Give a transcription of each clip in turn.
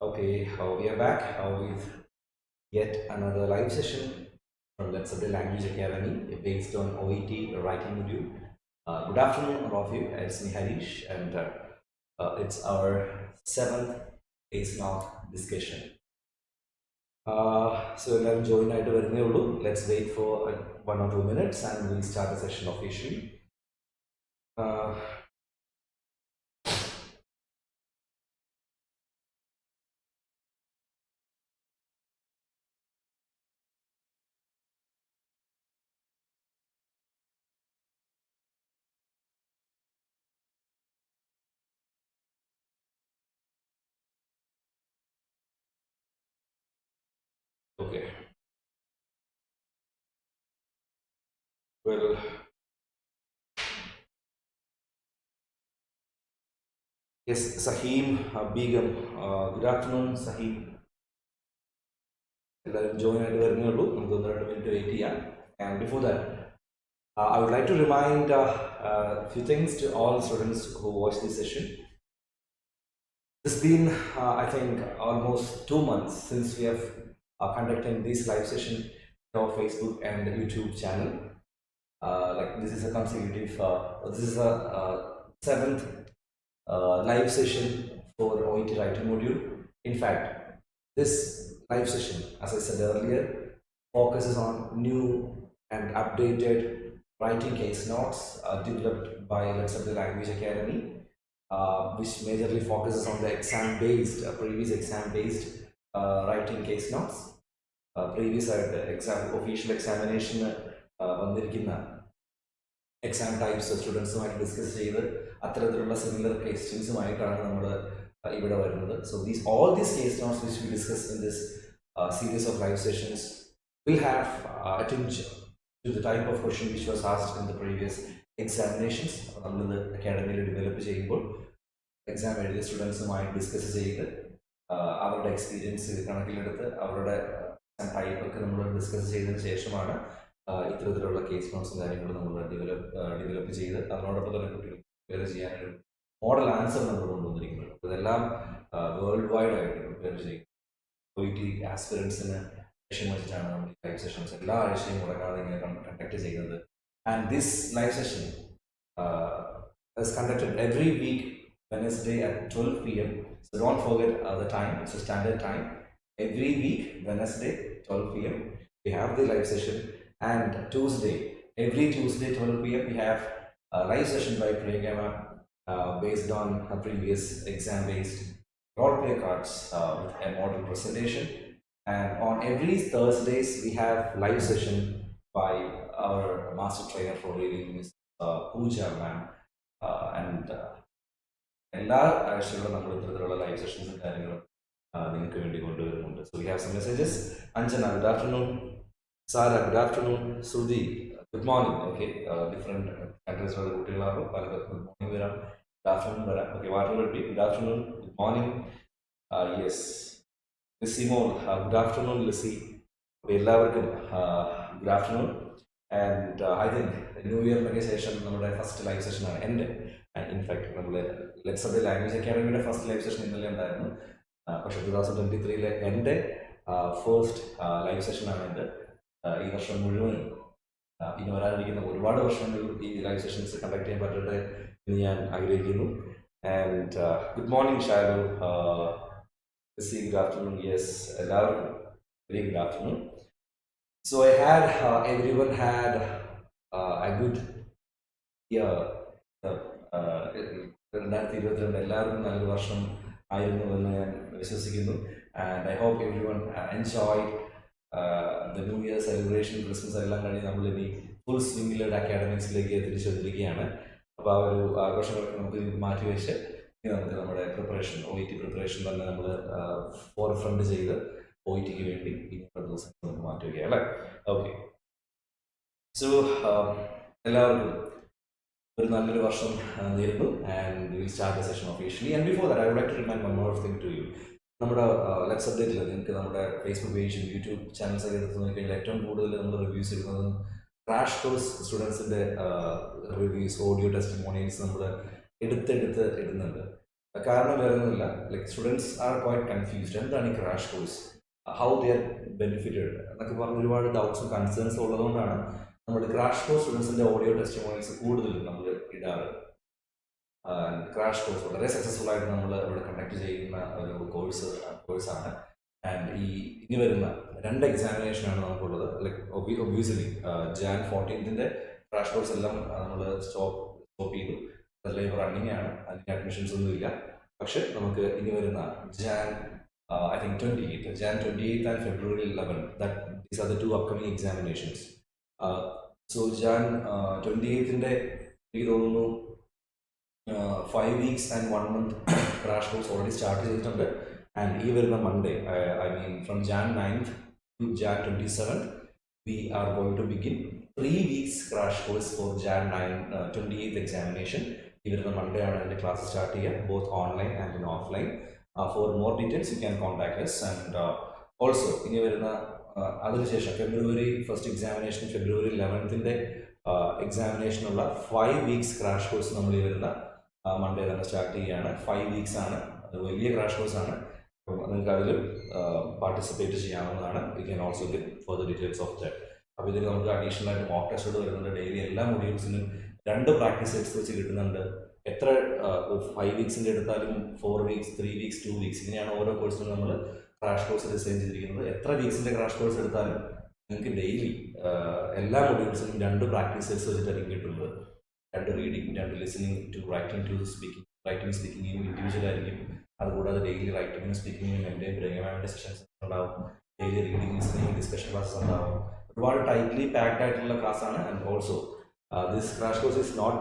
Okay, we are back with yet another live session from Let's Say Language Academy based on OET Writing module. Good afternoon, all of you. It's me Harish, and it's our seventh case log discussion. So let's join it. Let's wait for 1 or 2 minutes, and we'll start the session officially. Uh, okay. Well, yes, Sahim, Begum. Good afternoon, Sahim. Join at and before that, I would like to remind a few things to all students who watch this session. It's been, I think, almost 2 months since we have conducted this live session on our Facebook and YouTube channel. Like this is a consecutive, this is a seventh live session for OET writing module. In fact, this live session, as I said earlier, focuses on new and updated writing case notes developed by Let's Say Language Academy, which majorly focuses on the exam-based, previous exam-based writing case notes. Previous official examination വന്നിരിക്കുന്ന exam types സ്റ്റുഡൻസുമായിട്ട് discuss ചെയ്ത് അത്തരത്തിലുള്ള similar ക്വസ്റ്റ്യൻസുമായിട്ടാണ് നമ്മൾ ഇവിടെ വരുന്നത്. So all these case notes which we discuss in this series of live sessions will have attention to the type of question which was asked in the previous examinations. നമ്മൾ അക്കാഡമിയിൽ develop ചെയ്യുമ്പോൾ exam എഴുതിയ സ്റ്റുഡൻസുമായി discuss ചെയ്ത് അവരുടെ experience കണക്കിലെടുത്ത് അവരുടെ type ഒക്കെ നമ്മൾ discuss ചെയ്തതിന് ശേഷമാണ് ഇത്തരത്തിലുള്ള കേസ് നോട്ട്സും കാര്യങ്ങളും നമ്മൾ ഡെവലപ്പ് ചെയ്ത് അതിനോടൊപ്പം തന്നെ കുട്ടികൾ പ്രിപ്പയർ ചെയ്യാനൊരു മോഡൽ ആൻസർ നമ്മൾ കൊണ്ടുവന്നിരിക്കുന്നത്. ഇതെല്ലാം വേൾഡ് വൈഡ് ആയിട്ട് പ്രിപ്പയർ ചെയ്യും. OET ആസ്പിറൻസിന് ലക്ഷ്യം വെച്ചിട്ടാണ് നമ്മൾ ലൈവ് സെഷൻസ് എല്ലാ ആഴ്ചയും മുടങ്ങാതെ ഇങ്ങനെ കണ്ടക്ട് ചെയ്യുന്നത്. And this live session is conducted every week Wednesday at 12 p.m. So don't forget the time, it's a standard time. Every week Wednesday 12 p.m. we have the live session, and every Tuesday 12 p.m. we have a live session by Priyagama based on a previous exam based role play cards with a model presentation. And on every Thursdays we have live session by our master trainer for reading, Miss Pooja ma'am, and എല്ലാ ആഴ്ചകളും നമ്മൾ ഇത്തരത്തിലുള്ള live സെഷൻസും കാര്യങ്ങളും നിങ്ങൾക്ക് വേണ്ടി കൊണ്ടുവരുന്നുണ്ട്. So we have some messages. Anjana, good afternoon. Sara, good afternoon. Sudhi, good morning. Okay, different കൺട്രീസിലുള്ള കുട്ടികളാകും, പലർക്കും ഗുഡ് മോർണിംഗ് വരാം, ഗുഡ് ആഫ്റ്റർനൂൺ വരാം. ഓക്കെ, വാട്ടർ വെട്ടി, good afternoon, good morning. Yes, Lissy മോൾ, ഗുഡ് ആഫ്റ്റർനൂൺ ലിസി. അപ്പോൾ എല്ലാവർക്കും good afternoon. And I think new ഇയറിനൊക്കെ ശേഷം നമ്മുടെ ഫസ്റ്റ് ലൈവ് സെഷനാണ് എൻ്റെ. ഇൻഫാക്ട് നമ്മൾ ലെറ്റ്സ് സേ ലാംഗ്വേജ് അക്കാഡമിയുടെ ഫസ്റ്റ് ലൈവ് സെഷൻ ഇന്നലെ ഉണ്ടായിരുന്നു. പക്ഷേ 2023 എൻ്റെ ഫസ്റ്റ് ലൈവ് സെഷനാണ് എൻ്റെ. ഈ വർഷം മുഴുവനും ഇനി വരാനിരിക്കുന്ന ഒരുപാട് വർഷങ്ങളിൽ ഈ ലൈവ് സെഷൻസ് കണ്ടക്ട് ചെയ്യാൻ പറ്റട്ടെ എന്ന് ഞാൻ ആഗ്രഹിക്കുന്നു. And good morning Sharu, good afternoon. Yes, എല്ലാവർക്കും very good afternoon. So everyone had a good year. 2022 എല്ലാവർക്കും നല്ലൊരു വർഷം ആയിരുന്നു എന്ന് ഞാൻ വിശ്വസിക്കുന്നു. And I hope every one enjoy the new year celebration. Christmas എല്ലാം കഴിഞ്ഞ് നമ്മൾ ഇനി ഫുൾ സ്വിംഗിലഡ് അക്കാഡമിക്സിലേക്ക് തിരിച്ചു വന്നിരിക്കുകയാണ്. അപ്പോൾ ആ ഒരു ആഘോഷങ്ങളൊക്കെ നമുക്ക് മാറ്റിവെച്ച് ഇനി നമുക്ക് നമ്മുടെ പ്രിപ്പറേഷൻ, OET പ്രിപ്പറേഷൻ തന്നെ നമ്മൾ ഫോർ ഫ്രണ്ട് ചെയ്ത് OETക്ക് വേണ്ടി ഇനിയുള്ള ദിവസം നമുക്ക് മാറ്റുകയാണ് അല്ലേ. ഓക്കെ, സോ എല്ലാവർക്കും ഒരു നല്ലൊരു വർഷം നേരുന്നു. And will start the session officially. And before that I would like to remind one more thing to you. നമ്മുടെ ലെറ്റ്സ് അപ്ഡേറ്റിൽ നിങ്ങൾക്ക് നമ്മുടെ ഫേസ്ബുക്ക് പേജും യൂട്യൂബ് ചാനൽസ് ഒക്കെ എടുത്ത് നോക്കിക്കഴിഞ്ഞാൽ ഏറ്റവും കൂടുതൽ നമ്മൾ റിവ്യൂസ് ഇടുന്നതും ക്രാഷ് കോഴ്സ് സ്റ്റുഡൻസിൻ്റെ റിവ്യൂസ്, ഓഡിയോ ടെസ്റ്റിമോണിയൽസ് നമ്മൾ എടുത്ത് ഇടുന്നുണ്ട്. കാരണം വേറെ ഒന്നുമില്ല, like students are quite confused. എന്താണ് ഈ crash course, how they are benefited എന്നൊക്കെ പറഞ്ഞ് ഒരുപാട് ഡൗട്ട്സും കൺസേൺസും ഉള്ളതുകൊണ്ടാണ് നമ്മൾ ക്രാഷ് കോഴ്സ് സ്റ്റുഡൻസിൻ്റെ ഓഡിയോ ടെസ്റ്റിമോണീസ് കൂടുതലും നമ്മൾ ഇടാറ്. ക്രാഷ് കോഴ്സ് വളരെ സക്സസ്ഫുൾ ആയിട്ട് നമ്മൾ ഇവിടെ കണ്ടക്ട് ചെയ്യുന്ന ഒരു കോഴ്സാണ്. ആൻഡ് ഇനി വരുന്ന 2 എക്സാമിനേഷനാണ് നമുക്കുള്ളത്. Like obviously Jan 14th crash course എല്ലാം നമ്മൾ സ്റ്റോപ്പ് ചെയ്തു. അതെല്ലാം ഇപ്പോൾ റണ്ണിങ് ആണ്, അതിൻ്റെ അഡ്മിഷൻസ് ഒന്നും ഇല്ല. പക്ഷെ നമുക്ക് ഇനി വരുന്ന I think 28th, Jan 28th and February 11th, these are the 2 upcoming examinations. So Jan 28th എനിക്ക് തോന്നുന്നു 5 weeks and 1 month crash course already start ചെയ്തിട്ടുണ്ട്. And ഈ വരുന്ന Monday, I mean from Jan 9th to Jan 27th, we are going to begin 3 weeks crash course for Jan 28th examination. ഈ വരുന്ന Monday ആണ് അതിൻ്റെ class start ചെയ്യുക, both online and in offline. For more details you can contact us. And also ഇനി വരുന്ന അതിനുശേഷം February 1st examination, February 11th എക്സാമിനേഷനുള്ള 5 weeks crash course നമ്മൾ ഈ വരുന്ന Monday തന്നെ സ്റ്റാർട്ട് ചെയ്യുകയാണ്. 5 weeks ആണ്, അത് വലിയ ക്രാഷ് കോഴ്സ് ആണ്. അപ്പം നിങ്ങൾക്ക് അതിൽ പാർട്ടിസിപ്പേറ്റ് ചെയ്യാവുന്നതാണ്. You can also get further details of that. അപ്പോൾ ഇതിൽ നമുക്ക് അഡീഷണൽ ആയിട്ട് മോക്ക് ടെസ്റ്റ് വരുന്നുണ്ട്. ഡെയിലി എല്ലാ മൊഡ്യൂൾസിനും 2 പ്രാക്ടീസ് സെറ്റ്സ് വെച്ച് കിട്ടുന്നുണ്ട്. എത്ര 5 വീക്സിൻ്റെ എടുത്താലും 4 weeks, 3 weeks, 2 weeks ഇങ്ങനെയാണ് ഓരോ കോഴ്സിനും നമ്മൾ ക്രാഷ് കോഴ്സ് ഡിസൈൻ ചെയ്തിരിക്കുന്നത്. എത്ര വീക്സിൻ്റെ ക്രാഷ് കോഴ്സ് എടുത്താലും നിങ്ങൾക്ക് ഡെയിലി എല്ലാ മൊഡ്യൂൾസിനും 2 പ്രാക്ടീസ് സെറ്റ്സ് വെച്ചിട്ടായിരിക്കും കിട്ടുന്നത്. 2 reading, 2 listening, 2 writing, 2 speaking. Writing സ്പീക്കിംഗും ഇൻഡിവിജ്വൽ ആയിരിക്കും. അതുകൂടാതെ ഡെയിലി റൈറ്റിംഗും സ്പീക്കിംഗും എൻ്റെ ബ്രെയിൻമാൻ്റെ സെഷൻസ് ഉണ്ടാവും. Daily reading, listening, discussion classes ഉണ്ടാവും. ഒരുപാട് ടൈറ്റ്ലി പാക്ഡ് ആയിട്ടുള്ള ക്ലാസ്സാണ്. And also this crash course is not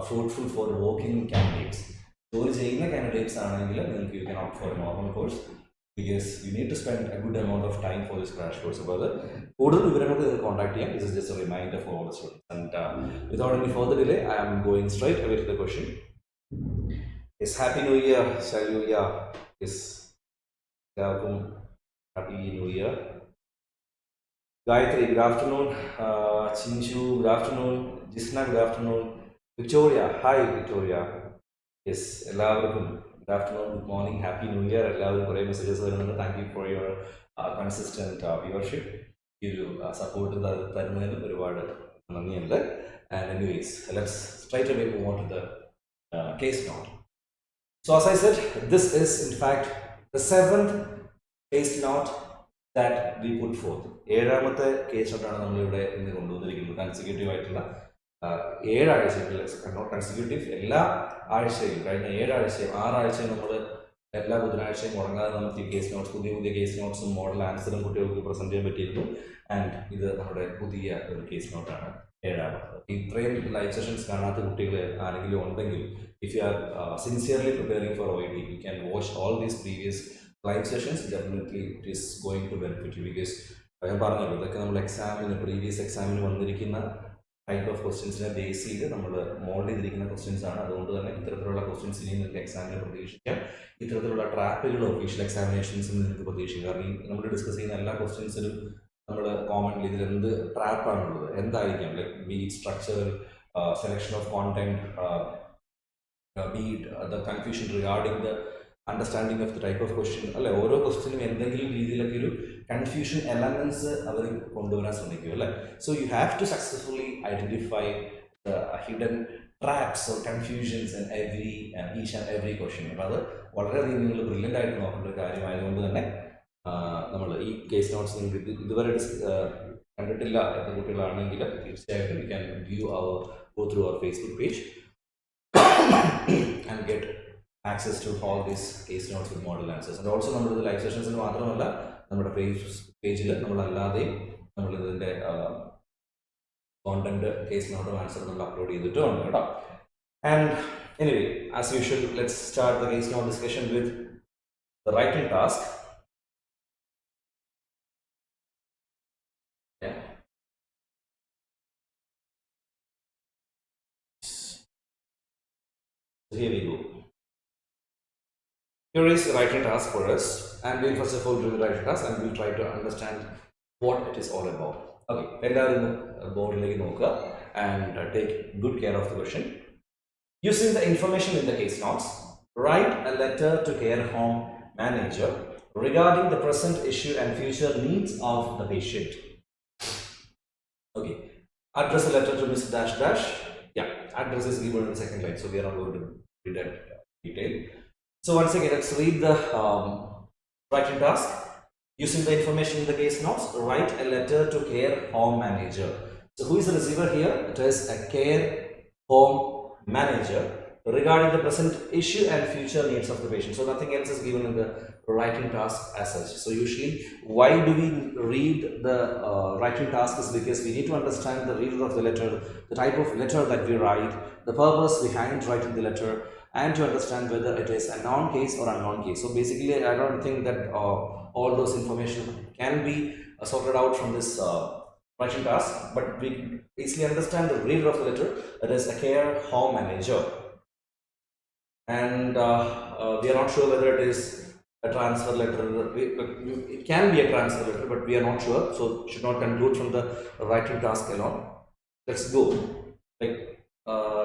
fruitful for working candidates. ജോലി ചെയ്യുന്ന കാൻഡിഡേറ്റ്സ് ആണെങ്കിൽ നിങ്ങൾക്ക് you can opt for normal course, because you need to spend a good amount of time for this crash course. അപ്പോൾ അത് കൂടുതൽ വിവരങ്ങൾക്ക് contact ചെയ്യാം. This is just a reminder for all the students. And without any further delay, I am going straight away to the question. Yes, Happy New Year, Shaluya. Yes, welcome. Happy New Year. Gayatri, good afternoon. Chinchu, good afternoon. Jisna, good afternoon. Victoria, hi Victoria. Yes, എല്ലാവർക്കും good afternoon, good morning, happy new year. എല്ലാവർക്കും കുറേ messages വരുന്നുണ്ട്. Thank you for your consistent viewership. ഈ ഒരു support തരുന്നതിന് ഒരുപാട് നന്ദിയുണ്ട്. And anyways, let's straight away move on to the case note. So as I said, this is in fact the 7th case note that we put forth. 7ാമത്തെ case നോട്ടാണ് നമ്മളിവിടെ ഇന്ന് കൊണ്ടുവന്നിരിക്കുന്നത്. കൺസിക്യൂട്ടീവ് ആയിട്ടുള്ള 7 ആഴ്ചകളിൽ, നോട്ട് കൺസിക്യൂട്ടീവ്, എല്ലാ ആഴ്ചയിലും കഴിഞ്ഞ 7 ആഴ്ചയും 6 ആഴ്ചയും നമ്മൾ എല്ലാ ബുധനാഴ്ചയും മുടങ്ങാതെ നമുക്ക് ഈ കേസ് നോട്ട്സ്, പുതിയ കേസ് നോട്ട്സും മോഡൽ ആൻസറും കുട്ടികൾക്ക് പ്രസന്റ് ചെയ്യാൻ പറ്റിയിരുന്നു. ആൻഡ് ഇത് നമ്മുടെ പുതിയ ഒരു കേസ് നോട്ടാണ്, 7ാമത്. ഇത്രയും ലൈവ് സെഷൻസ് കാണാത്ത കുട്ടികൾ ആരെങ്കിലും ഉണ്ടെങ്കിൽ, if you are sincerely preparing for OET, you can watch all these previous live sessions. Definitely it is going to benefit you. Because ഞാൻ പറഞ്ഞല്ലോ, ഇതൊക്കെ നമ്മൾ പ്രീവിയസ് എക്സാമിന് വന്നിരിക്കുന്ന ടൈപ്പ് ഓഫ് ക്വസ്റ്റ്യൻസിനെ ബേസ് ചെയ്ത് നമ്മൾ മോൾഡ് ചെയ്തിരിക്കുന്ന ക്വസ്റ്റ്യൻസ് ആണ്. അതുകൊണ്ട് തന്നെ ഇത്തരത്തിലുള്ള ക്വസ്റ്റ്യൻസ് ഇനി നിങ്ങൾക്ക് എക്സാമിന് പ്രതീക്ഷിക്കാം. ഇത്തരത്തിലുള്ള ട്രാപ്പുകൾ ഒഫീഷ്യൽ എക്സാമിനേഷൻസിൽ നിങ്ങൾക്ക് പ്രതീക്ഷിക്കാം. കാരണം നമ്മൾ ഡിസ്കസ് ചെയ്യുന്ന എല്ലാ ക്വസ്റ്റ്യൻസിലും നമ്മൾ കോമൺലി ഇതിൽ എന്ത് ട്രാപ്പാണുള്ളത്, എന്തായിരിക്കാം, like B structure, selection of content, B the confusion regarding the understanding of the type of question, അല്ലെ? ഓരോ ക്വസ്റ്റ്യനും എന്തെങ്കിലും രീതിയിലൊക്കെ ഒരു കൺഫ്യൂഷൻ എലമെന്റ്സ് അവർ കൊണ്ടുവരാൻ ശ്രമിക്കും, അല്ലെ? So you have to successfully identify the hidden traps or confusions in each and every question. അപ്പോൾ അത് വളരെയധികം നിങ്ങൾ ബ്രില്യൻ്റ് ആയിട്ട് നോക്കേണ്ട ഒരു കാര്യമായതുകൊണ്ട് തന്നെ നമ്മൾ ഈ കേസ് നോട്ട്സ് നിങ്ങൾക്ക് ഇതുവരെ കണ്ടിട്ടില്ല എന്ന കുട്ടികളാണെങ്കിൽ തീർച്ചയായിട്ടും you can go through our Facebook page and get access to all these case notes with model answers. And also നമ്മുടെ ലൈവ് സെഷൻസിന് മാത്രമല്ല, നമ്മുടെ ഫേസ്ബുക്ക് പേജിൽ നമ്മളല്ലാതെയും നമ്മളിതിൻ്റെ കോണ്ടന്റ് കേസ് നോട്ടും ആൻസറും നമ്മൾ അപ്ലോഡ് ചെയ്തിട്ടുണ്ട് കേട്ടോ. And anyway, as usual, let's start the case note discussion with the writing task. So here we go. Here is the writing task for us, and we'll first of all do the writing task and we'll try to understand what it is all about. Okay, എല്ലാവരും ബോർഡിലേക്ക് നോക്കുക and take good care of the question. Using the information in the case notes, Write a letter to care home manager regarding the present issue and future needs of the patient. Okay. Address a letter to Miss Dash Dash. Yeah, address is given in the second line, so we are not going to read that detail. So once again, let's read the writing task. Using the information in the case notes, write a letter to care home manager. So who is the receiver here? It is a care home manager regarding the present issue and future needs of the patient. So nothing else is given in the writing task as such. So usually, why do we read the writing task is because we need to understand the reader of the letter, the type of letter that we write, the purpose behind writing the letter, and to understand whether it is a noun case or unknown case. So basically, I don't think that all those information can be sorted out from this writing task, but we easily understand the reader of the letter, that is a care home manager. And we are not sure whether it is a transfer letter. It can be a transfer letter, but we are not sure, so should not conclude from the writing task alone. Let's go.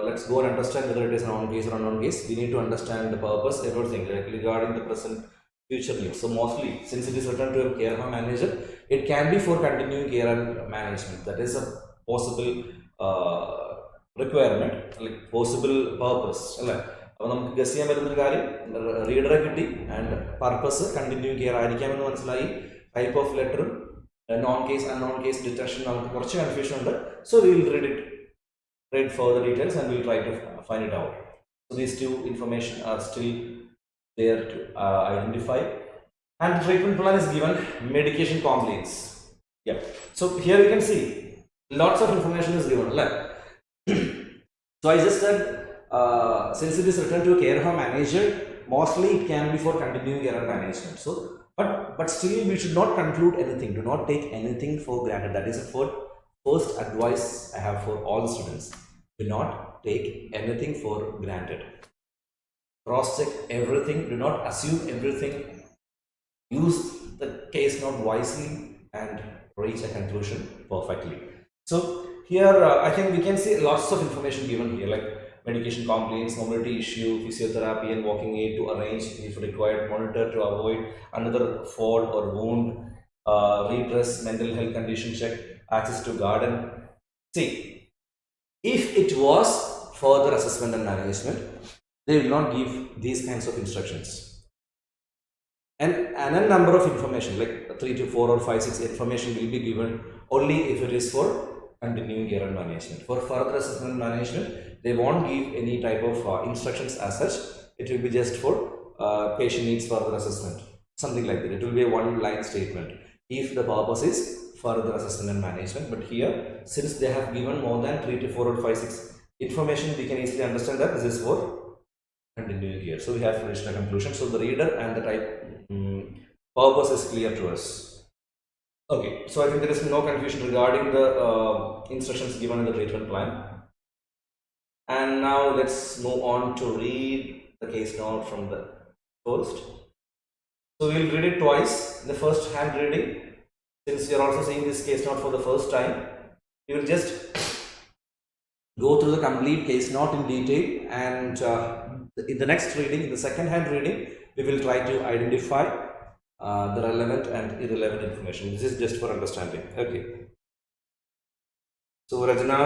Let's go and understand whether it is a noun case or unknown case. We need to understand the purpose, everything regarding the present future needs. So mostly, since it is written to a care home manager, it can be for continuing care and management. That is a possible requirement, like possible purpose. അപ്പോൾ നമുക്ക് guess ചെയ്യാൻ പറ്റുന്നൊരു കാര്യം റീഡറെ കിട്ടി and purpose continue care ആയിരിക്കാമെന്ന് മനസ്സിലായി. Type of ലെറ്ററും known case unknown case detection നമുക്ക് കുറച്ച് കൺഫ്യൂഷൻ ഉണ്ട്. So we will read further details and we'll try to find it out. So these two information are still there to identify. And the treatment plan is given, medication complaints. Yeah. So here you can see lots of information is given. So I just said since it is written to a care home manager, mostly it can be for continuing care and management. So but still we should not conclude anything. Do not take anything for granted. That is a first advice I have for all students. Do not take anything for granted. Cross check everything. Do not assume everything. Use the case note wisely and reach a conclusion perfectly. So here I think we can see lots of information given here, like medication complaints, mobility issue, physiotherapy and walking aid to arrange if required, monitor to avoid another fall or wound, redress mental health condition check, access to garden. See, if it was further assessment and management, they will not give these kinds of instructions. And a number of information like 3 to 4 or 5, 6 information will be given only if it is for continuing care and management. For further assessment and management, they won't give any type of instructions as such. It will be just for patient needs further assessment, something like that. It will be a one-line statement if the purpose is further assessment and management. But here, since they have given more than 3 to 4 or 5, 6 information, we can easily understand that this is for continuing care. So we have reached a conclusion. So the reader and the type purpose is clear to us. Okay, so I think there is no confusion regarding the instructions given in the treatment plan. And now let's move on to read the case note from the first. So we will read it twice. The first hand reading, since you are also seeing this case note for the first time, you will just go through the complete case note in detail, and in the next reading, in the second hand reading, we will try to identify the relevant and irrelevant information. This is just for understanding. Okay. So Rajana,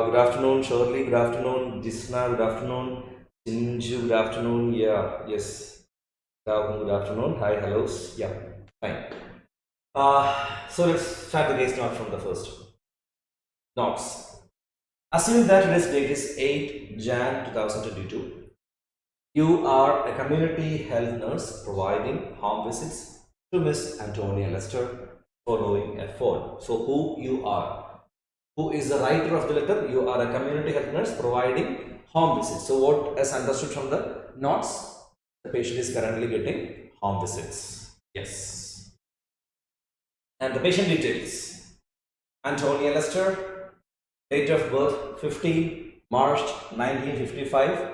good afternoon. Shirley, good afternoon. Jisna, good afternoon. Jinju, good afternoon. Yeah, yes. Good afternoon. Hi, hellos. Yeah, fine. So let's start the case note from the first. Notes. Assume that today's date is 8 Jan 2022. You are a community health nurse providing home visits to Miss Antonia Lester following a phone. So who you are? Who is the writer of the letter? You are a community health nurse providing home visits. So what is understood from the notes? The patient is currently getting home visits. Yes. And the patient details. Antonia Lester, date of birth 15 March 1955.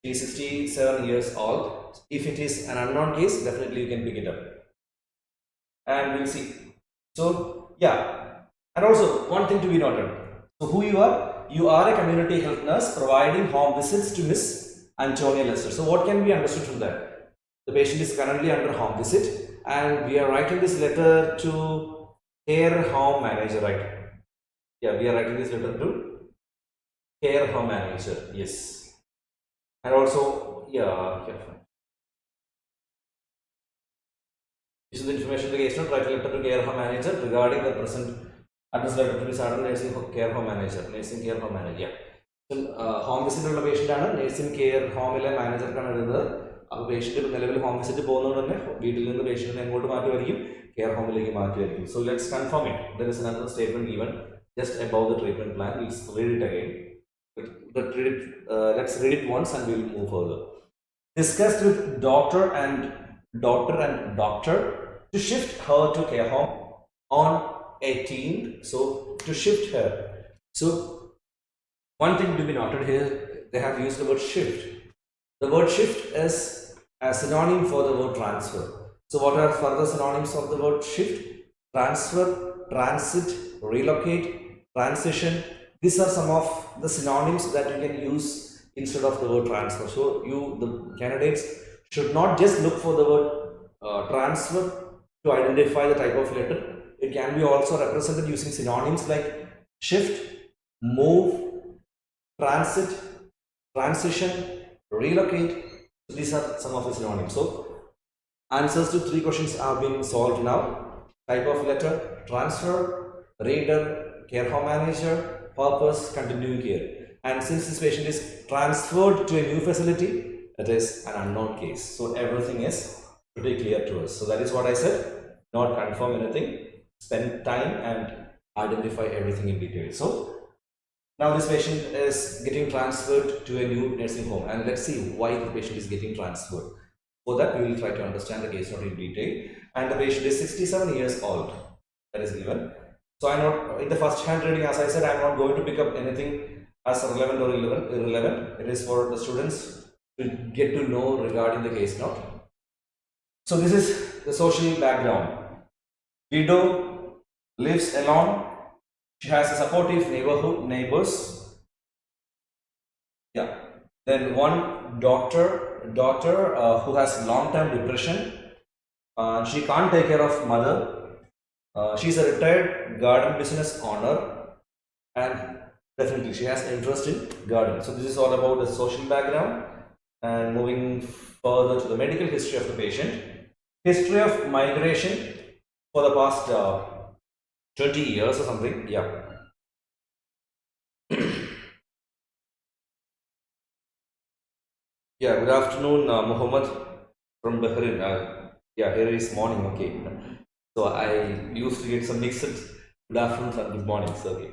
She is 67 years old. If it is an unknown case, definitely you can pick it up. And we'll see. So, yeah. And also, one thing to be noted. So, who you are? You are a community health nurse providing home visits to Miss Antonia Lester. So what can be understood from that? The patient is currently under home visit and we are writing this letter to care home manager, right? Yeah, we are writing this letter to care home manager, yes. And also, yeah. Use the information of the case note, write a letter to care home manager regarding the present address letter to be started nursing care home manager, nursing care home manager. Home visit ഉള്ള patient ആണ്, nursing care ഹോമിലെ മാനേജർക്കാണ് എഴുതുന്നത്. അപ്പോൾ patient നിലവിൽ home visit പോകുന്നതുകൊണ്ട് തന്നെ വീട്ടിൽ നിന്ന് പേഷ്യൻറ്റിനെ എങ്ങോട്ട് മാറ്റുമായിരിക്കും? കെയർ ഹോമിലേക്ക് മാറ്റുമായിരിക്കും. So let's confirm it. There is another statement given just above the treatment plan. Let's read it again. Let's read it once and we'll move further. Discussed with doctor and doctor to shift her to care home on 18th. So to shift her. So one thing to be noted here, they have used the word shift. The word shift is a synonym for the word transfer. So what are further synonyms of the word shift? Transfer, transit, relocate, transition. These are some of the synonyms that you can use instead of the word transfer. So you, the candidates, should not just look for the word transfer to identify the type of letter. It can be also represented using synonyms like shift, move, transit, transition, relocate. These are some of the synonyms. So answers to 3 questions are being solved now. Type of letter, transfer, reader, care home manager, purpose, continuing care. And since this patient is transferred to a new facility, it is an unknown case. So everything is pretty clear to us. So that is what I said. Not confirm anything, spend time and identify everything in detail. So now this patient is getting transferred to a new nursing home, and let's see why the patient is getting transferred. For that, we will try to understand the case note in detail. And the patient is 67 years old. That is given. So I'm not, in the first hand reading, as I said, I'm not going to pick up anything as relevant or irrelevant. It is for the students to get to know regarding the case note. So this is the social background. Widow, lives alone. She has a supportive neighbors. Yeah. Then one daughter who has long-term depression. She can't take care of mother. She's a retired garden business owner and definitely she has interest in garden. So this is all about the social background. And moving further to the medical history of the patient. History of migration for the past 20 years or something. Yeah. Yeah, good afternoon, Muhammad from Bahrain. Yeah, here is morning, okay. So I used to get some mixed good afternoons and good mornings, okay.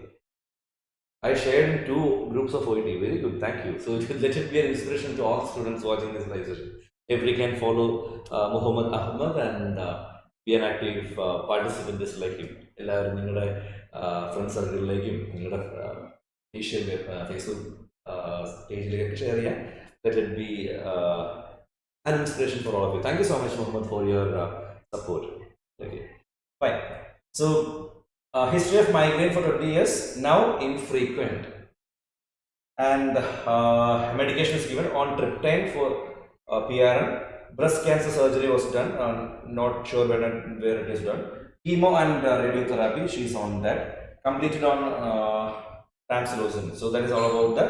I shared in 2 groups of OET, very good, thank you. So let it be an inspiration to all students watching this live session. Every can follow Muhammad Ahmad and be an active participant in this like him. എല്ലാവരും നിങ്ങളുടെ front സർക്കിളിലേക്കും നിങ്ങളുടെ ഇഷ്യൽ Facebook പേജിലേക്കൊക്കെ share ചെയ്യാം. Let it be an inspiration for all of you. Thank you so much, Muhammad, for your support. Okay, fine. So, history of migraine for 20 years, now infrequent. And medication is given on triptane for PRN. Breast cancer surgery was done, not sure where it is done. Chemo and radiotherapy, she is on that. Completed on tamsulosin. So that is all about the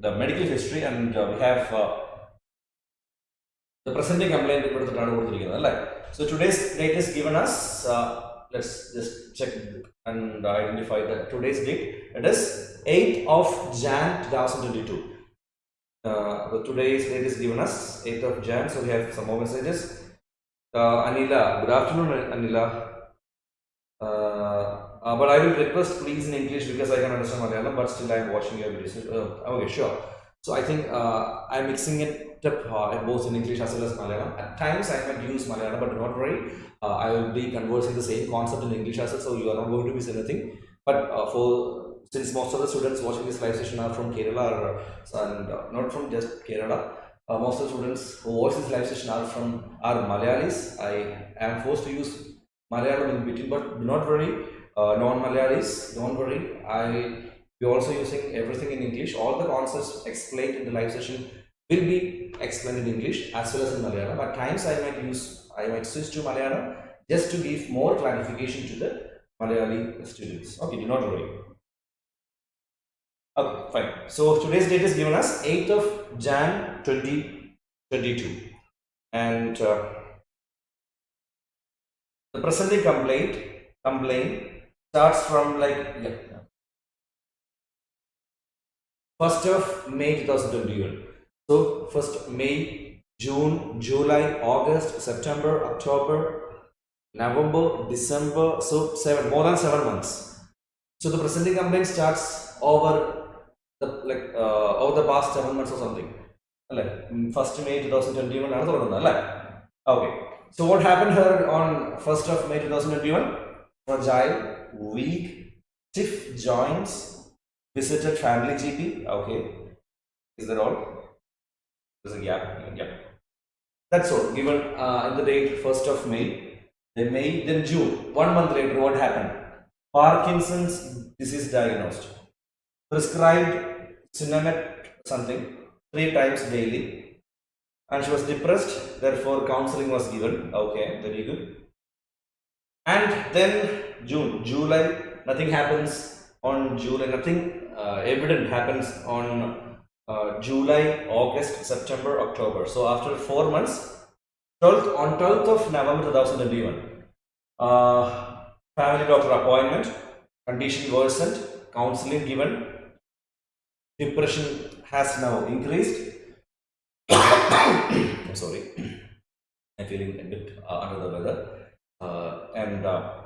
the medical history, and we have the presenting complaint report. So today's date is given us. Let's just check and identify the today's date. It is 8th of Jan 2022. Today's date is given us 8th of Jan. So we have some more messages. Anila, good afternoon, Anila. But I will request please in English because I can understand Malayalam, but still I am watching your videos. Okay, sure. So I think I'm mixing it up both in English as well as Malayalam. At times I might use Malayalam, but do not worry. I will be conversing the same concept in English as well, so you are not going to miss anything. But since most of the students watching this live session are from Kerala and not from just Kerala, most of the students who watch this live session are Malayalis. I am forced to use Malayalam in between, but do not worry. Non-Malayalis, don't worry. I We're also using everything in English. All the concepts explained in the live session will be explained in English as well as in Malayalam. At times I might switch to Malayalam just to give more clarification to the Malayali students. Okay, do not worry. Okay, fine. So today's date is given as 8th of Jan 2022, and the present complaint starts from like 1st of May 2021. So 1st May, June, July, August, September, October, November, December. So more than 7 months. So the presenting complaint starts over the past 7 months or something. 1st May 2021. Okay. So what happened here on 1st of May 2021? Fragile, weak, stiff joints, visited family GP. Okay. Is that all? There's a gap. Yeah. That's all. Given in the date 1st of May, then June. 1 month later, what happened? Parkinson's disease diagnosed. Prescribed Cinemet something 3 times daily, and she was depressed, therefore counseling was given. Okay, very good. And then July, nothing happens on July, nothing evident happens on July, August, September, October. So after 4 months, on 12th of November 2021, family doctor appointment, condition worsened, counseling given, depression has now increased. I'm sorry, I'm feeling a bit under the weather. And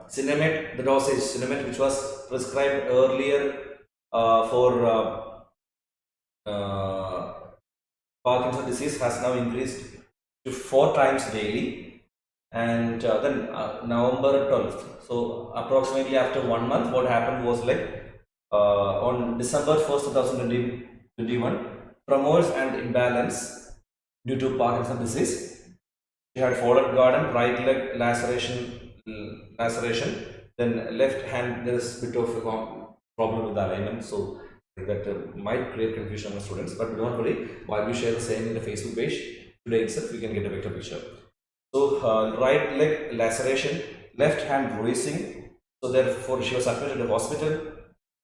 Cinemet, the dosage Cinemet, which was prescribed earlier for Parkinson's disease, has now increased to 4 times daily. And then November 12th, so approximately after 1 month, what happened was like on December 1st, 2021, tremors and imbalance due to Parkinson's disease. She had fallen garden, right leg laceration, then left hand there is a bit of a problem with the alignment, so that might create confusion among students, but don't worry, while we share the same in the Facebook page today itself, we can get a better picture. So right leg laceration, left hand bruising, so therefore she was admitted to the hospital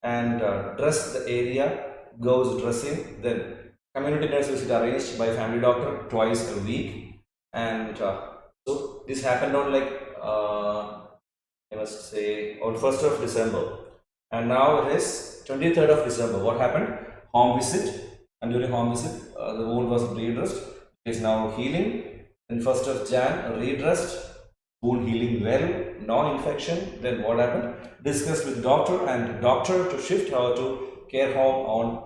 and dress the area, goes dressing, then community nurse visit arranged by family doctor twice a week, and so this happened on I must say on 1st of December, and now it is 23rd of December. What happened? Home visit, and during home visit the wound was redressed, it is now healing. Then 1st of Jan, redressed, wound healing well, no infection. Then what happened? Discussed with doctor, and doctor to shift her to care home on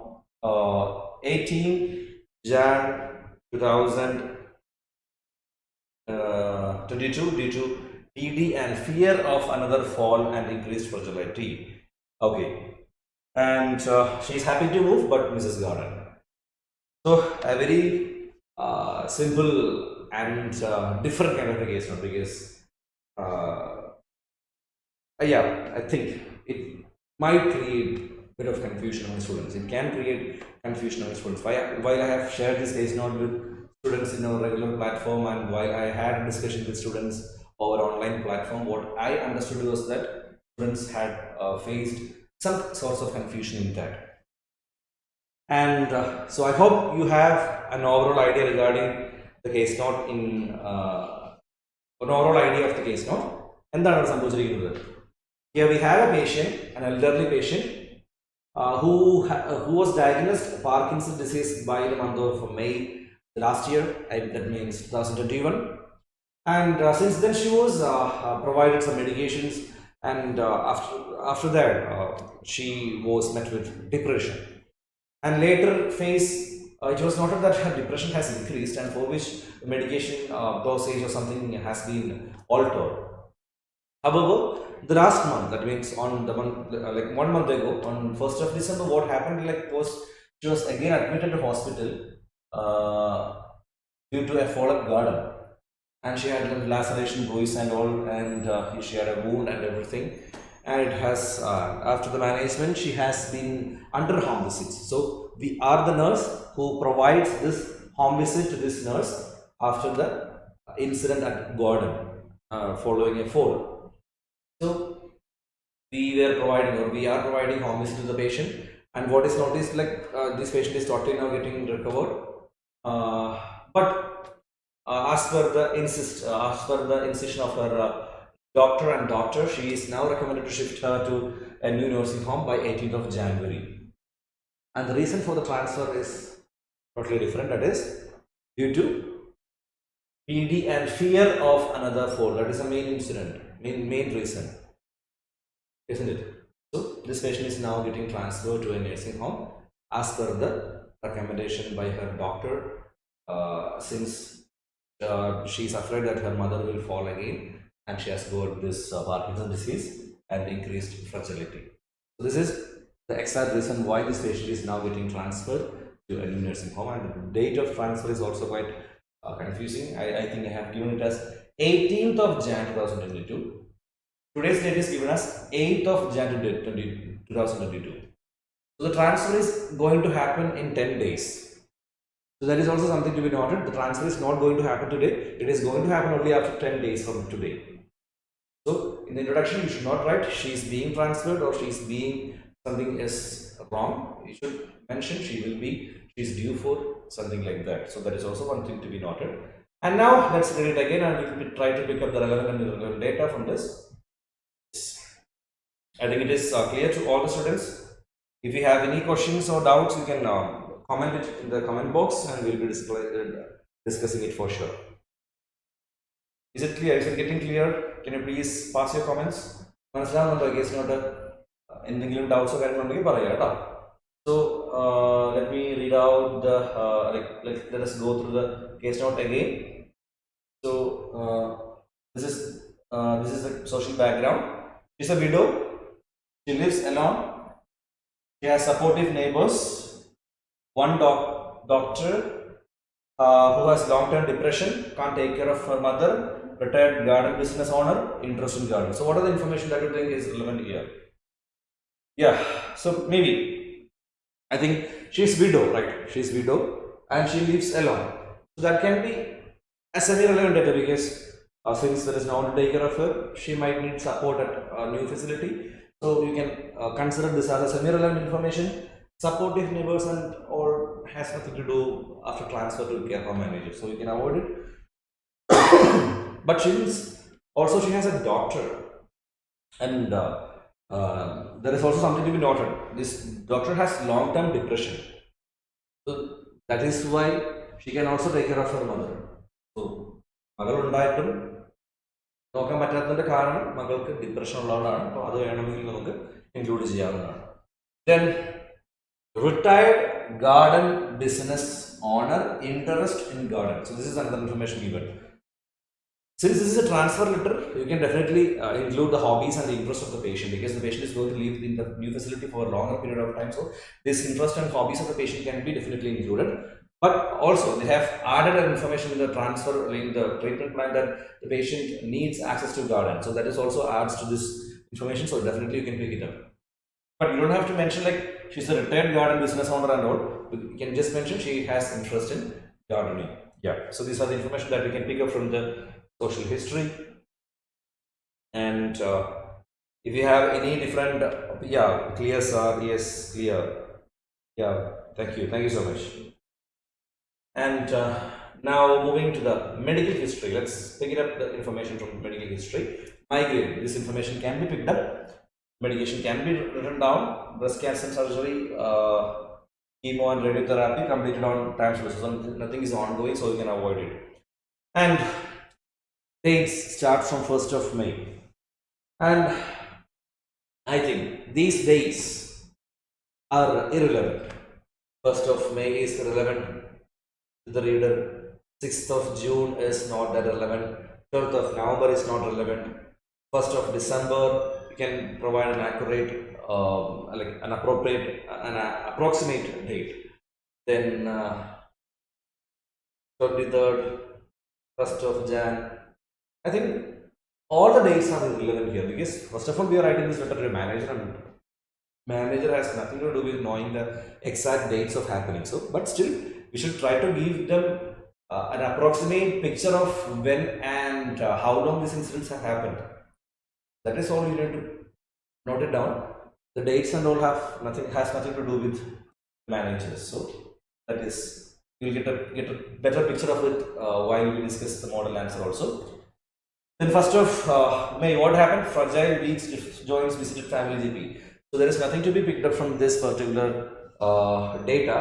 18 Jan 2022 due to TD and fear of another fall and increased fragility. Okay, and she is happy to move but misses garden. So a very simple and different kind of a case, because yeah, I think it might create a bit of confusion among students. It can create confusion among students. While I have shared this case note with students in our regular platform, and while I had a discussion with students over online platform, what I understood was that students had faced some sorts of confusion in that. And so I hope you have an overall idea regarding the case note in an overall idea of the case note. എന്താണ് സംഭവിച്ചിരിക്കുന്നത്? Here we have a patient, an elderly patient, who was diagnosed Parkinson's disease by the month of May last year, that means 2021, and since then she was provided some medications, and after that she was met with depression, and later phase it was noted that her depression has increased, and for which medication dosage or something has been altered. However, the last month, that means on the month, like 1 month ago, on 1st of December, what happened was she was again admitted to hospital due to a fallen garden, and she had laceration, bruise and all, and she had a wound and everything, and it has after the management she has been under home visits. So we are the nurse who provides this home visit to this nurse after the incident at Gordon following a fall. So we are providing home visit to the patient, and what is noticed, like this patient is totally now getting recovered, but as per the incision of her doctor and doctor, she is now recommended to shift her to a new nursing home by 18th of January. And the reason for the transfer is totally different. That is due to PD and fear of another fall. That is the main incident, main reason, isn't it? So this patient is now getting transferred to a nursing home as per the recommendation by her doctor, since she is afraid that her mother will fall again, and she has got this Parkinson's disease and increased fragility. So this is the exact reason why this patient is now getting transferred to a new nursing home, and the date of transfer is also quite confusing. I think I have given it as 18th of Jan 2022. Today's date is given as 8th of January 2022. So the transfer is going to happen in 10 days. So that is also something to be noted. The transfer is not going to happen today. It is going to happen only after 10 days from today. So in the introduction, you should not write she is being transferred or she is being something is wrong. You should mention she is due for something like that. So that is also one thing to be noted. And now let's read it again, and we will try to pick up the relevant and irrelevant data from this. I think it is clear to all the students. If you have any questions or doubts, you can comment it in the comment box, and we will be discussing it for sure. Is it clear? Is it getting clear? Can you please pass your comments? മനസ്സിലാവുന്നുണ്ടോ കേസിനോട്ട് എന്തെങ്കിലും ഡൗട്ട്സോ കാര്യങ്ങളുണ്ടെങ്കിൽ പറയാം കേട്ടോ. So let me read out the let us go through the case note again. So this is the social background. She's a widow. She lives alone. She has supportive neighbors. One doctor who has long-term depression, can't take care of her mother, retired garden business owner, interest in garden. So what are the information that you think is relevant here? Yeah, so maybe I think she's widow, right? She's widow and she lives alone. So that can be a semi-relevant data, because since there is no one to take care of her, she might need support at a new facility. So you can consider this as a semi-relevant information. Supportive neighbors and or has nothing to do after transfer to care home manager, so you can avoid it. But she has a doctor, and there is also something to be noted. This doctor has long-term depression, so that is why she can also take care of her mother. So മകൾ ഉണ്ടായിട്ടും നോക്കാൻ പറ്റാത്തതിന്റെ കാരണം മകൾക്ക് depression ഉള്ളതാണ്. അപ്പോൾ അത് വേണമെങ്കിൽ നമുക്ക് ഇൻക്ലൂഡ് ചെയ്യാവുന്നതാണ്. Then retired garden business owner, interest in garden. So this is another information given. Since this is a transfer letter, you can definitely include the hobbies and the interest of the patient, because the patient is going to live in the new facility for a longer period of time. So this interest and hobbies of the patient can be definitely included. But also they have added an information in the transfer, in the treatment plan, that the patient needs access to garden. So that is also adds to this information. So definitely you can pick it up. But you don't have to mention like she's a retired garden business owner and all. You can just mention she has interest in gardening. Yeah. So these are the information that we can pick up from the social history. And if you have any different, clear sir, yes, clear. Yeah, thank you so much. And now moving to the medical history, let's pick it up the information from medical history. Migraine, this information can be picked up. Medication can be written down. Breast cancer surgery, chemo and radiotherapy completed on time. So nothing is ongoing, so you can avoid it. And dates start from 1st of May. And I think these dates are irrelevant. 1st of May is relevant to the reader. 6th of June is not that relevant. 12th of November is not relevant. 1st of December, you can provide an accurate, an approximate date. Then 23rd, 1st of Jan. I think All the dates are irrelevant here because first of all we are writing this letter to a manager, and manager has nothing to do with knowing the exact dates of happening. So, but still, we should try to give them an approximate picture of when and how long these incidents have happened. That is all you need to note it down. The dates and all have nothing to do with managers. So that is, you'll get a better picture of it while we discuss the model answer also. Then first of May, what happened? Fragile weeks joins visited family GP. So there is nothing to be picked up from this particular data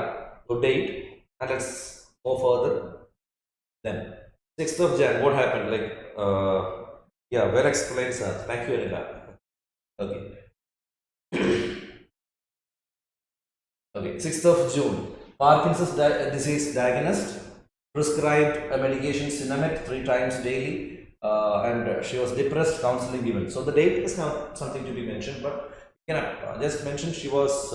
or date, and let's go further. Then 6th of Jan, what happened? Yeah, well explained, sir. Thank you, Anila. Okay. Okay, 6th of June, Parkinson's disease diagnosed, prescribed a medication Cinemet 3 times daily, and she was depressed, counseling given. So the date is not something to be mentioned, but you can just mention she was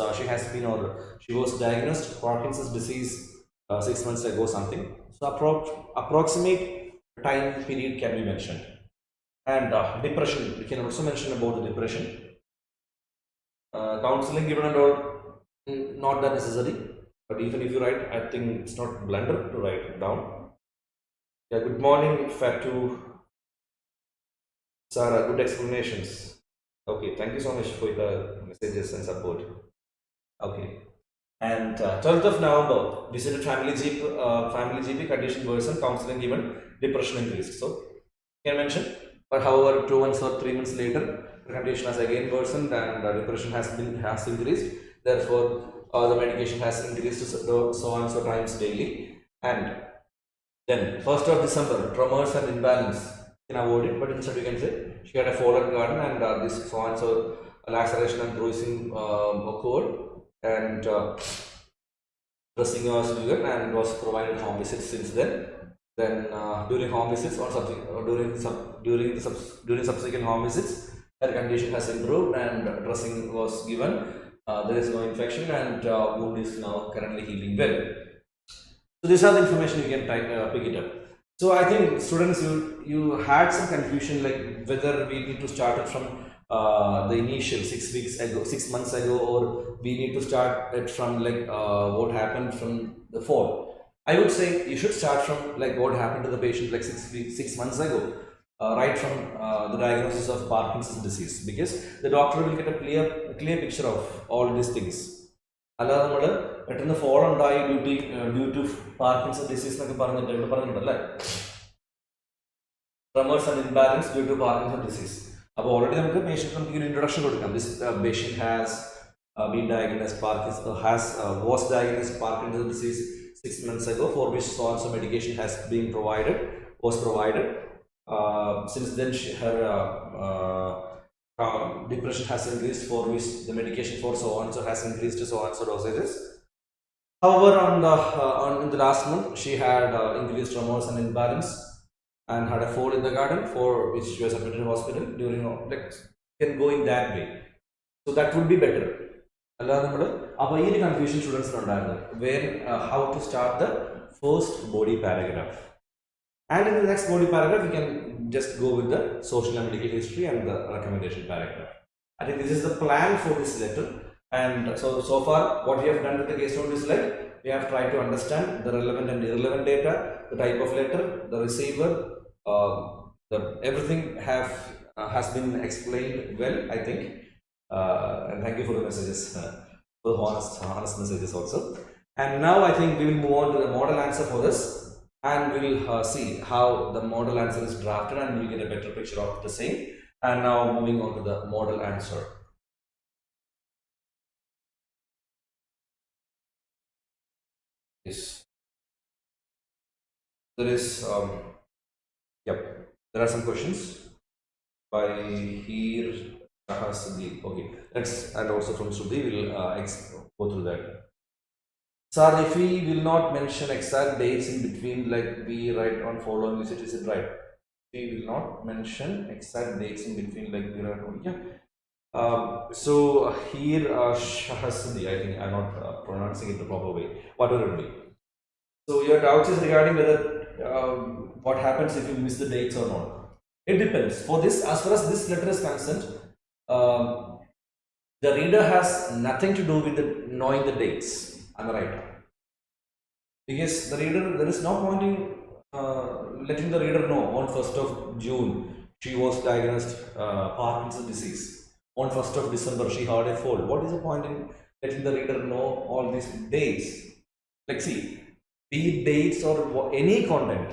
diagnosed Parkinson's disease 6 months ago, something. So approximate time period can be mentioned. And depression, we can also mention about the depression. Counseling given and all, not that necessary, but even if you write, I think it's not blunder to write it down. Yeah, good morning, Fatu. Sarah, good explanations. Okay, thank you so much for the messages and support. Okay. And 12th of November, visited family GP, condition worsened, counseling given, depression increased. So, you can mention, but however, 2 months or 3 months later, the condition has again worsened and depression has increased. Therefore, the medication has increased to so and so times daily. And then 1st of December, tremors and imbalance, you can avoid it, but instead you can say she had a fallen garden and this so and so laceration and bruising occurred, and dressing was given and was provided home visits since then. Then during home visits or something, or during subsequent home visits, her condition has improved and dressing was given. There is no infection and wound is now currently healing well. So these are the information you can pick it up. So I think students, you had some confusion like whether we need to start it from the initial 6 months ago, or we need to start it from what happened from the fall. I would say you should start from like what happened to the patient like 6 months ago, right from the diagnosis of Parkinson's disease, because the doctor will get a clear picture of all these things. അല്ലാതെ നമ്മൾ പെട്ടെന്ന് fall ഉണ്ടായി due to Parkinson disease എന്നൊക്കെ പറഞ്ഞിട്ട് ഇവിടെ പറഞ്ഞിട്ടുണ്ടല്ലേ, tremors and imbalance due to Parkinson's disease. അപ്പോൾ already നമുക്ക് patient ഒരു ഇൻട്രൊഡക്ഷൻ കൊടുക്കാം. This patient has been diagnosed was diagnosed Parkinson's disease 6 months ago, for which so and so medication was provided. Since then her depression has increased, for which the medication for so and so has increased to so and so dosages. However, in the last month she had increased tremors and imbalance and had a fall in the garden, for which she was admitted to hospital during can go in that way. So that would be better. അല്ലാതെ നമ്മൾ അപ്പോൾ ഈ ഒരു confusion സ്റ്റുഡൻസിനുണ്ടായിരുന്നു where how to start the first body paragraph, and in the next body paragraph we can just go with the social and medical history and the recommendation paragraph. I think this is the plan for this letter. And so far what we have done with the case note is like we have tried to understand the relevant and irrelevant data, the type of letter, the receiver, everything has been explained well, I think. And thank you for the messages, for the honest messages also. And now I think we will move on to the model answer for this, and we will see how the model answer is drafted, and we will get a better picture of the same. And now moving on to the model answer. Yes, there is there are some questions by here. Okay, let's, and also from Sudhi, we'll go through that. Sir, if we will not mention exact dates in between, like we write on following usage, is it right? We will not mention exact dates in between, like we write on, yeah. So here Shahasudi, I think I'm not pronouncing it the proper way, whatever it be. So your doubt is regarding whether what happens if you miss the dates or not. It depends. For this, as far as this letter is concerned, um, the reader has nothing to do with knowing the dates. Am I right? Because the reader, there is no point in letting the reader know on 1st of June she was diagnosed Parkinson's disease. On 1st of December she had a fall. What is the point in letting the reader know all these dates? Like, see, be it dates or any content,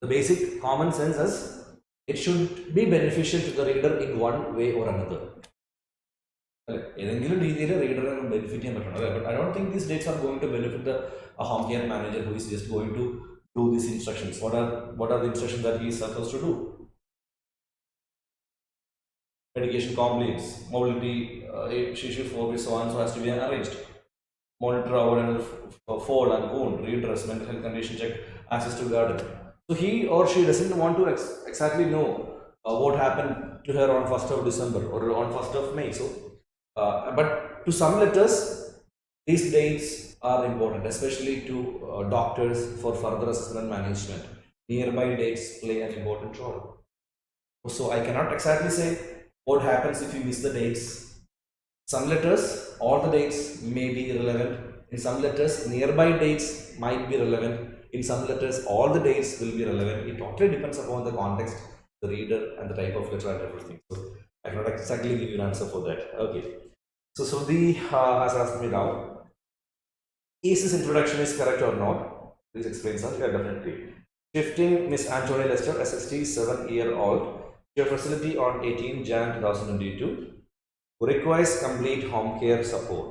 the basic common sense is it should be beneficial to the reader in one way or another. ഏതെങ്കിലും രീതിയിൽ റീഡറിന് benefit ചെയ്യാൻ പറ്റണം അല്ലേ? But I don't think these dates are going to benefit the home care manager who is just going to do these instructions. What are the instructions that he is supposed to do? Medication complaints, mobility issue for so and so has to be arranged. Monitor awareness for fall and wound, redress, mental health condition check, access to garden. So he or she doesn't want to exactly know what happened to her on 1st of December or on 1st of May. So, but to some letters, these dates are important, especially to doctors for further assessment management. Nearby dates play an important role. So I cannot exactly say what happens if you miss the dates. Some letters, all the dates may be relevant. In some letters, nearby dates might be relevant. In some letters, all the dates will be relevant. It totally depends upon the context, the reader, and the type of letter and everything. So I cannot exactly give you an answer for that. Okay. So Sudhi has asked me now, is this introduction is correct or not? Please explain, sir. Yeah, definitely. Shifting Miss Antonia Lester, SST, 7-year-old, to your facility on 18 Jan 2022, who requires complete home care support.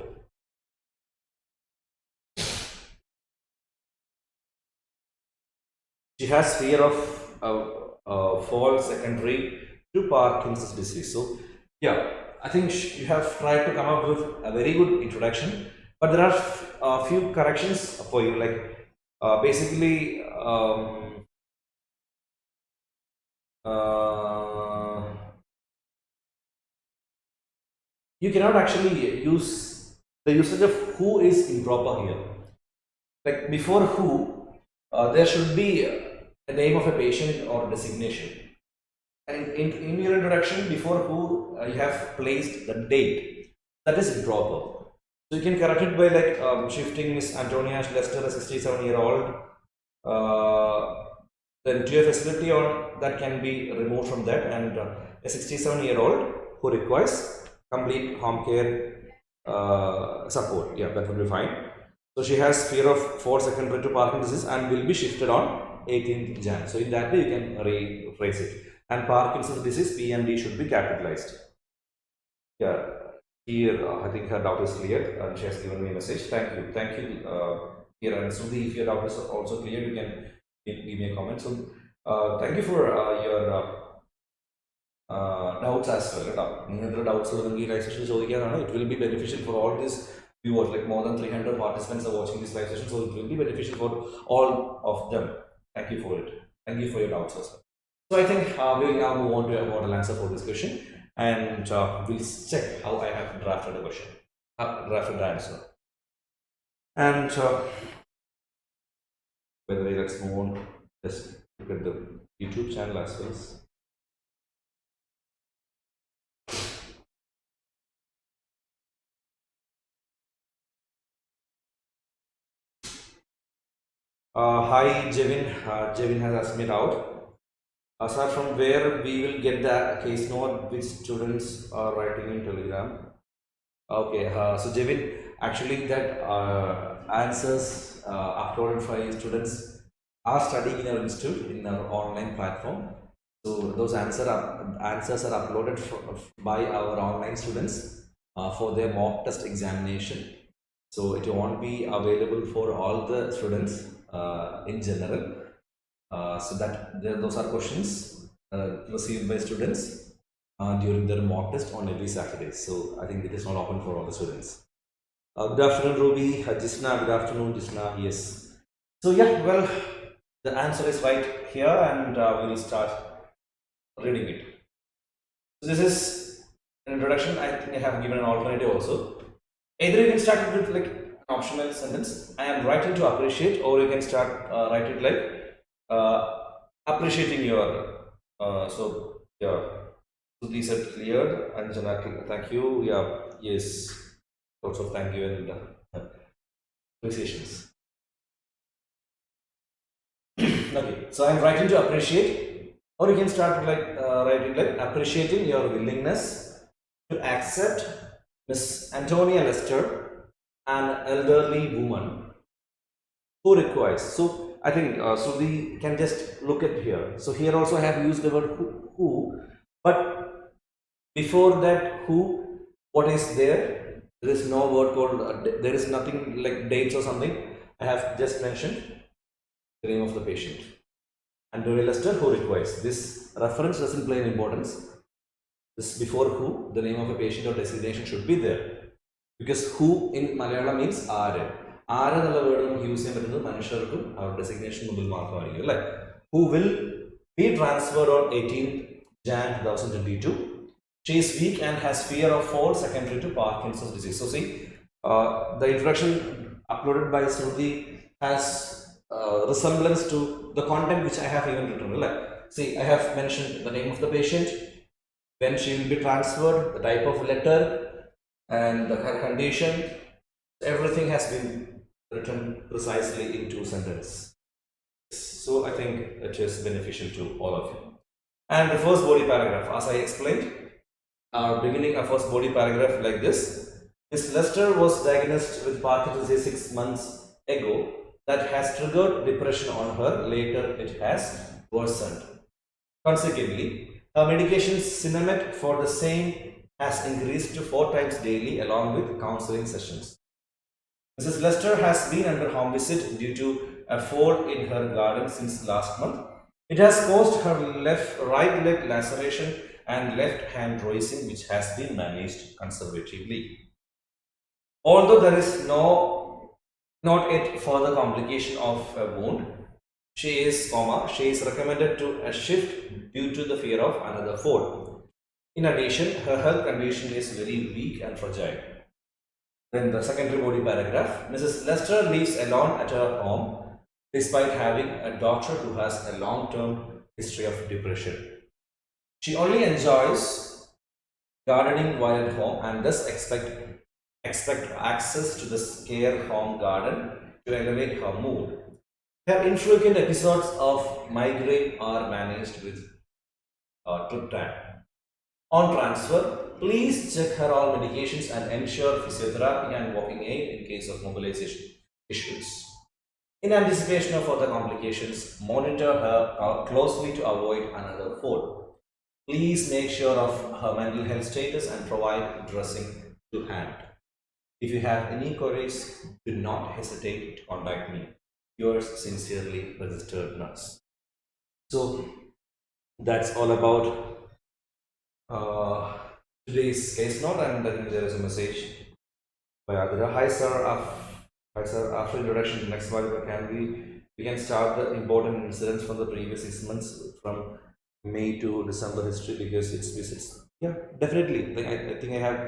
She has fear of fall secondary to Parkinson's disease. So, yeah, I think you have tried to come up with a very good introduction, but there are a few corrections for you. Like, basically, you cannot actually use the usage of who is improper here. Like, before who, there should be the name of a patient or designation. And in your introduction, before who, you have placed the date. That is improper. So you can correct it by like shifting Miss Antonia Lester, a 67-year-old, then to a facility, or that can be removed from that, and a 67-year-old who requires complete home care support. Yeah, that would be fine. So she has fear of fall secondary to Parkinson's disease and will be shifted on 18th Jan. So in that way you can rephrase it. And Parkinson's disease, P and D should be capitalized. Yeah, here I think her doubt is clear and she has given me a message. Thank you. Here, and Sudhi, if your doubt is also clear, you can give me a comment. So thank you for your doubts as well. Doubts it will be beneficial for all these viewers. Like, more than 300 participants are watching this live session, so it will be beneficial for all of them. Thank you for it. Thank you for your doubts as well. So I think we will now move on to a model answer for this question, and we'll check how I have drafted the question, drafted the answer. And by the way, let's move on. Just look at the YouTube channel as well. Hi, Jevin. Jevin has asked me out. Sir, from where we will get the case note which students are writing in Telegram? Okay, so Jevin, actually that answers uploaded by students are studying in our institute, in our online platform. So those answers are uploaded by our online students for their mock test examination. So it won't be available for all the students in general. So that those are questions received by students during their mock test on every Saturday. So I think it is not open for all the students. Good afternoon, Ruby. Jisna, good afternoon, Jisna. Yes. So yeah, well, the answer is right here, and we will start reading it. So this is an introduction. I think I have given an alternative also. Either you can start it with like an optional sentence, I am writing to appreciate, or you can start write it like appreciating your So yeah, so these are cleared. Anjana, thank you. Yeah, yes, lots of thank you and appreciations. Okay, so I'm writing to appreciate, or you can start like writing like appreciating your willingness to accept Miss Antonia Lester, an elderly woman who requires. So I think so. We can just look at here. So here also I have used the word who, but before that who, what is there? There is no word called. There is nothing like dates or something. I have just mentioned the name of the patient. And Antonio Lester who requires. This reference doesn't play an importance. This before who, the name of a patient or designation should be there. Because who in Malayalam means ആര്. ആര് എന്നുള്ള word നമുക്ക് use ചെയ്യാൻ പറ്റുന്നത് മനുഷ്യർക്കും അവരുടെ designation മുമ്പിൽ മാത്രമായിരിക്കും അല്ലേ. Who will be transferred on 18th Jan 2022. She is weak and has fear of fall secondary to Parkinson's disease. So see, the introduction uploaded by Sruti has resemblance to the content which I have even written. Like, see, I have mentioned the name of the patient, when she will be transferred, the type of letter, and her condition. Everything has been written precisely in 2 sentences. So I think it is beneficial to all of you. And the first body paragraph, as I explained, beginning a first body paragraph like this. Miss Lester was diagnosed with Parkinson's disease 6 months ago. That has triggered depression on her. Later, it has worsened. Consequently, her medication Cinemet for the same has increased to 4 times daily along with counseling sessions. Mrs. Lester has been under home visit due to a fall in her garden since last month. It has caused her right leg laceration and left hand raising, which has been managed conservatively. Although there is not yet further complication of a wound, she is recommended to a shift due to the fear of another fall. In addition, her health condition is very weak and fragile. Then the secondary body paragraph. Mrs. Lester lives alone at her home despite having a daughter who has a long-term history of depression. She only enjoys gardening while at home and thus expect access to the care home garden to elevate her mood. Her infrequent episodes of migraine are managed with triptan. On transfer, please check her all medications and ensure physiotherapy and walking aid in case of mobilization issues. In anticipation of further complications, monitor her closely to avoid another fall. Please make sure of her mental health status and provide dressing to hand. If you have any queries, do not hesitate to contact me. Yours sincerely, registered nurse. So that's all about today's case note, and then there is a message by Adira. Hi sir, after introduction, next slide we can start the important incidents from the previous 6 months from May to December history because it's visits. Yeah, definitely. I think I have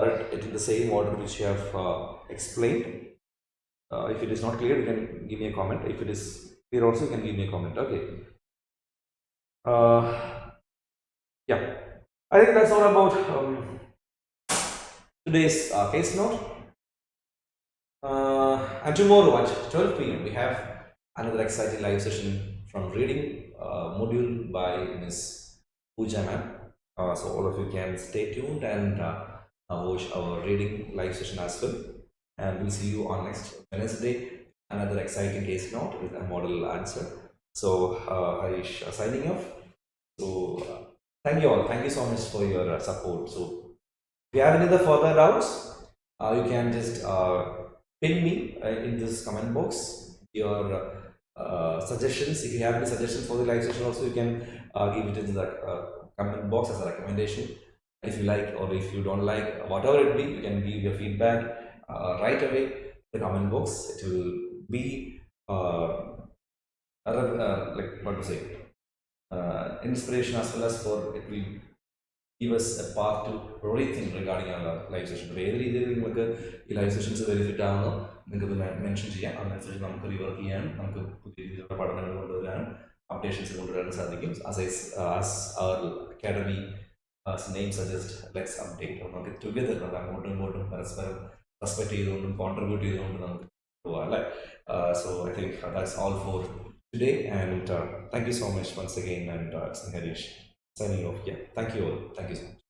read it in the same order which you have explained. If it is not clear, you can give me a comment. If it is clear also, you can give me a comment. Okay. Yeah, I think that's all about today's case note. And tomorrow at 12 p.m. we have another exciting live session from reading module by Miss Pooja ma'am. So all of you can stay tuned and watch our reading live session as well. And we'll see you on next Wednesday. Another exciting case note with a model answer. So Harish signing off. So thank you all. Thank you so much for your support. So if you have any other further doubts, you can just ping me in this comment box your suggestions. If you have any suggestions for the live session also, you can give it in the comment box as a recommendation. If you like or if you don't like, whatever it be, you can give your feedback right away in the comment box. It will be like what to say, inspiration as well as for it will give us a path to rethink regarding our live session. ഏത് രീതിയിൽ നിങ്ങൾക്ക് ഈ live sessions benefit ആവുന്നോ നിങ്ങൾക്ക് mention ചെയ്യാം. അതിനനുസരിച്ച് നമുക്ക് rework ചെയ്യാനും നമുക്ക് പുതിയ രീതിയിലുള്ള പഠനങ്ങൾ കൊണ്ടുവരാനും അപ്ഡേഷൻസ് കൊണ്ടുവരാൻ സാധിക്കും. As our academy name suggests, let's update. നമുക്ക് ടുഗദർ അങ്ങോട്ടും ഇങ്ങോട്ടും പരസ്പരം റെസ്പെക്ട് ചെയ്തുകൊണ്ടും കോൺട്രിബ്യൂട്ട് ചെയ്തുകൊണ്ടും നമുക്ക് പോവാം അല്ലേ. So I think that's all for today, and thank you so much once again, and it's Harish signing off. Yeah, thank you all. Thank you so much.